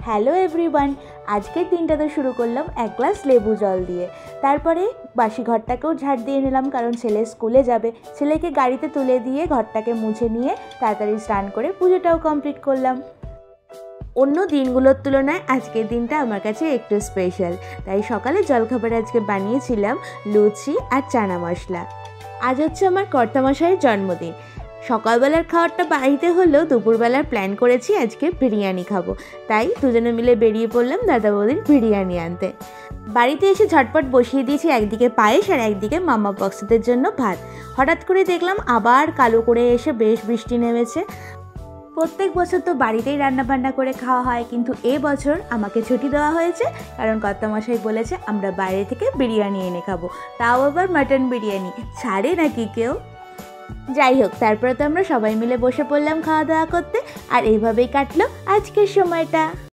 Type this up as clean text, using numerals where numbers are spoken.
Hello everyone, আজকের দিনটা তো শুরু করলাম এক গ্লাস লেবু জল দিয়ে। তারপরে বাসি ঘরটাকেও ঝাড় দিয়ে নিলাম, কারণ ছেলে স্কুলে যাবে। ছেলেকে গাড়িতে তুলে দিয়ে ঘরটাকে মুছে নিয়ে তাড়াতাড়ি স্নান করে পুজোটাও কমপ্লিট করলাম। অন্য দিনগুলোর তুলনায় আজকের দিনটা আমার কাছে একটু স্পেশাল, তাই সকালে জলখাবারে আজকে বানিয়েছিলাম লুচি আর চানা মশলা। আজ হচ্ছে আমার কর্তামশাইয়ের জন্মদিন। সকালবেলার খাবারটা বাড়িতে হলেও দুপুরবেলার প্ল্যান করেছি আজকে বিরিয়ানি খাবো, তাই দুজনে মিলে বেরিয়ে পড়লাম দাদা বৌদির বিরিয়ানি আনতে। বাড়িতে এসে ঝটপট বসিয়ে দিয়েছি একদিকে পায়েস আর একদিকে মামা বক্সদের জন্য ভাত। হঠাৎ করে দেখলাম আবার কালো করে এসে বেশ বৃষ্টি নেমেছে। প্রত্যেক বছর তো বাড়িতেই রান্নাবান্না করে খাওয়া হয়, কিন্তু এবছর আমাকে ছুটি দেওয়া হয়েছে, কারণ কর্তামশাই বলেছে আমরা বাইরে থেকে বিরিয়ানি এনে খাবো, তাও আবার মাটন বিরিয়ানি। ছাড়ে নাকি কেউ? যাই হোক, তারপরে তো আমরা সবাই মিলে বসে পড়লাম খাওয়া দাওয়া করতে, আর এইভাবেই কাটলো আজকের সময়টা।